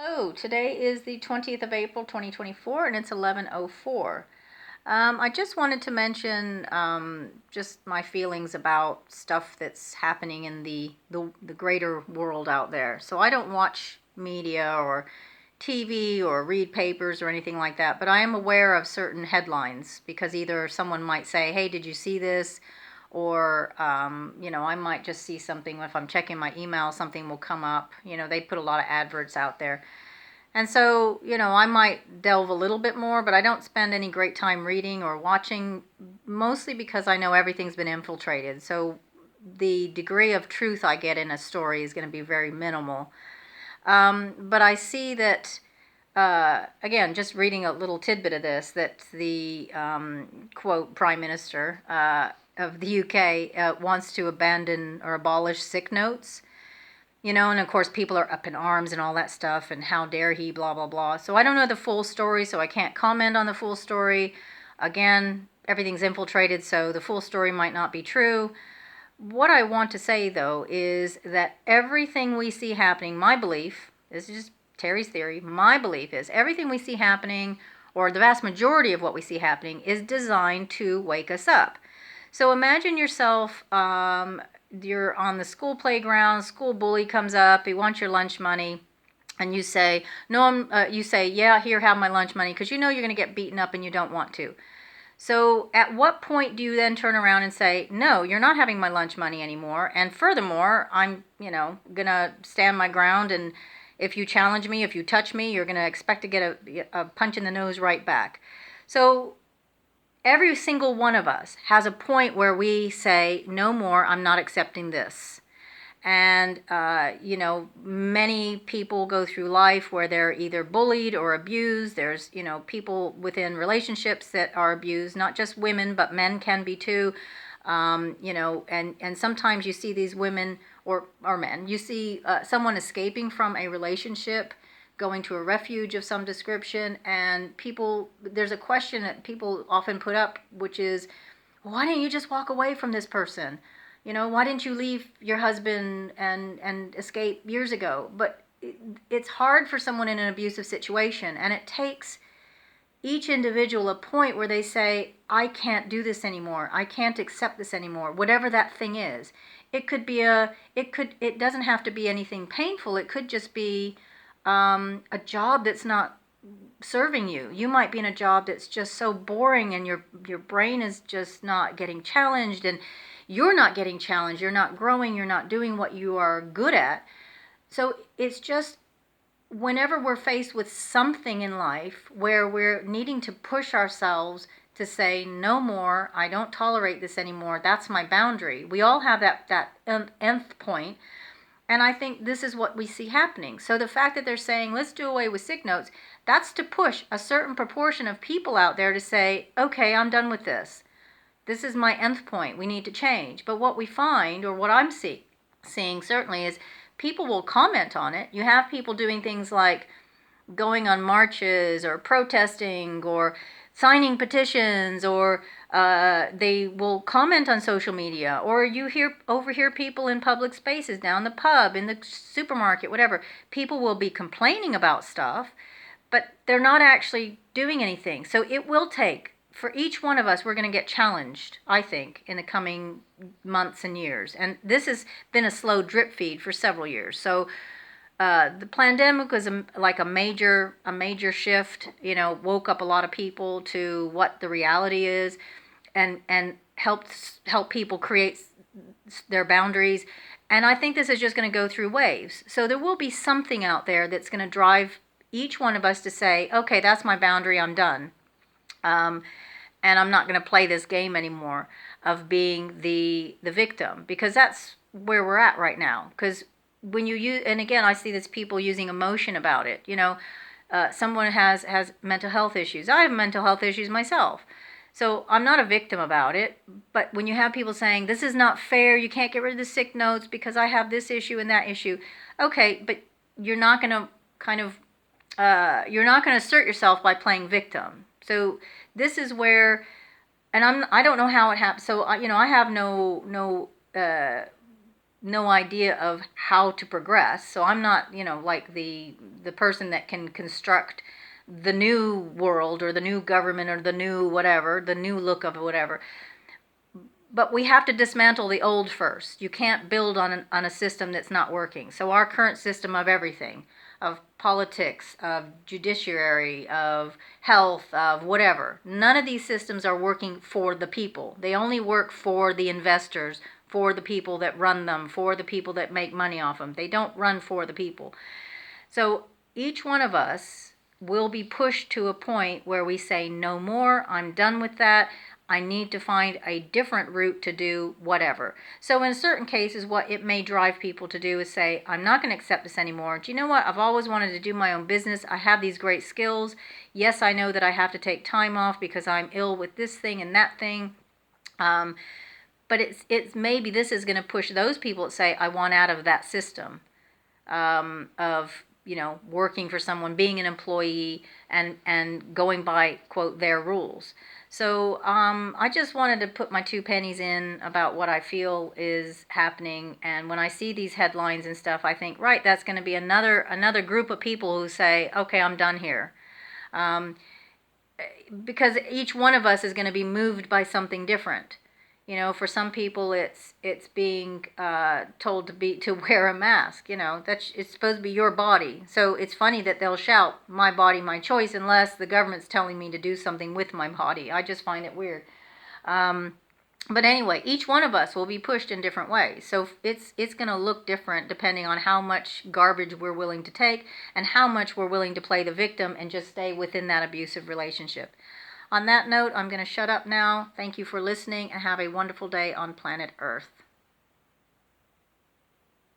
Hello, today is the 20th of April 2024 and it's 11:04. I just wanted to mention just my feelings about stuff that's happening in the greater world out there. So I don't watch media or TV or read papers or anything like that, but I am aware of certain headlines because either someone might say, hey, did you see this? Or, I might just see something. If I'm checking my email, something will come up. They put a lot of adverts out there. And so, I might delve a little bit more, but I don't spend any great time reading or watching, mostly because I know everything's been infiltrated. So the degree of truth I get in a story is going to be very minimal. But I see that, again, just reading a little tidbit of this, that the, quote, Prime Minister of the UK wants to abandon or abolish sick notes. And of course people are up in arms and all that stuff, and how dare he, blah, blah, blah. So I don't know the full story, so I can't comment on the full story. Again, everything's infiltrated, so the full story might not be true. What I want to say, though, is that everything we see happening, my belief, this is just Terry's theory, my belief is everything we see happening, or the vast majority of what we see happening, is designed to wake us up. So imagine yourself, you're on the school playground, school bully comes up, he wants your lunch money, and you say, no, you say, yeah, here, have my lunch money, because you know you're going to get beaten up and you don't want to. So at what point do you then turn around and say, no, you're not having my lunch money anymore, and furthermore, I'm, going to stand my ground, and if you challenge me, if you touch me, you're going to expect to get a punch in the nose right back. So every single one of us has a point where we say, no more, I'm not accepting this. And, many people go through life where they're either bullied or abused. There's, people within relationships that are abused, not just women, but men can be too. And sometimes you see these women or men, you see someone escaping from a relationship, going to a refuge of some description, and there's a question that people often put up, which is, why didn't you just walk away from this person? Why didn't you leave your husband and escape years ago? But it's hard for someone in an abusive situation, and it takes each individual a point where they say, I can't do this anymore. I can't accept this anymore. Whatever that thing is. It doesn't have to be anything painful. It could just be a job that's not serving you. You might be in a job that's just so boring, and your brain is just not getting challenged, and you're not getting challenged. You're not growing. You're not doing what you are good at. So it's just, whenever we're faced with something in life where we're needing to push ourselves to say, no more, I don't tolerate this anymore, that's my boundary. We all have that nth point. And I think this is what we see happening. So the fact that they're saying, let's do away with sick notes, that's to push a certain proportion of people out there to say, okay, I'm done with this. This is my nth point. We need to change. But what we find, or what I'm seeing certainly, is people will comment on it. You have people doing things like going on marches or protesting or signing petitions, or they will comment on social media, or you overhear people in public spaces, down the pub, in the supermarket, whatever. People will be complaining about stuff, but they're not actually doing anything. So it will take, for each one of us, we're going to get challenged, I think, in the coming months and years. And this has been a slow drip feed for several years. So the pandemic was like a major shift. Woke up a lot of people to what the reality is, and help people create their boundaries. And I think this is just going to go through waves. So there will be something out there that's going to drive each one of us to say, okay, that's my boundary, I'm done. And I'm not going to play this game anymore of being the victim, because that's where we're at right now. Because when you use, and again, I see this, people using emotion about it. Someone has mental health issues. I have mental health issues myself. So I'm not a victim about it. But when you have people saying, this is not fair, you can't get rid of the sick notes because I have this issue and that issue. Okay, but you're not going to you're not going to assert yourself by playing victim. So this is where, and I don't know how it happened. So I have no no idea of how to progress. So I'm not, like the person that can construct the new world or the new government or the new whatever, the new look of whatever. But we have to dismantle the old first. You can't build on a system that's not working. So our current system of everything, of politics, of judiciary, of health, of whatever, none of these systems are working for the people. They only work for the investors, for the people that run them, for the people that make money off them. They don't run for the people. So each one of us will be pushed to a point where we say, no more, I'm done with that. I need to find a different route to do whatever. So in certain cases, what it may drive people to do is say, I'm not going to accept this anymore. Do you know what? I've always wanted to do my own business. I have these great skills. Yes, I know that I have to take time off because I'm ill with this thing and that thing. But it's maybe this is going to push those people that say, I want out of that system of working for someone, being an employee, and going by, quote, their rules. So I just wanted to put my 2 pennies in about what I feel is happening. And when I see these headlines and stuff, I think, right, that's going to be another group of people who say, okay, I'm done here. Because each one of us is going to be moved by something different. For some people, it's being told to wear a mask. It's supposed to be your body. So it's funny that they'll shout, "My body, my choice," unless the government's telling me to do something with my body. I just find it weird. But anyway, each one of us will be pushed in different ways. So it's going to look different depending on how much garbage we're willing to take and how much we're willing to play the victim and just stay within that abusive relationship. On that note, I'm going to shut up now. Thank you for listening and have a wonderful day on planet Earth.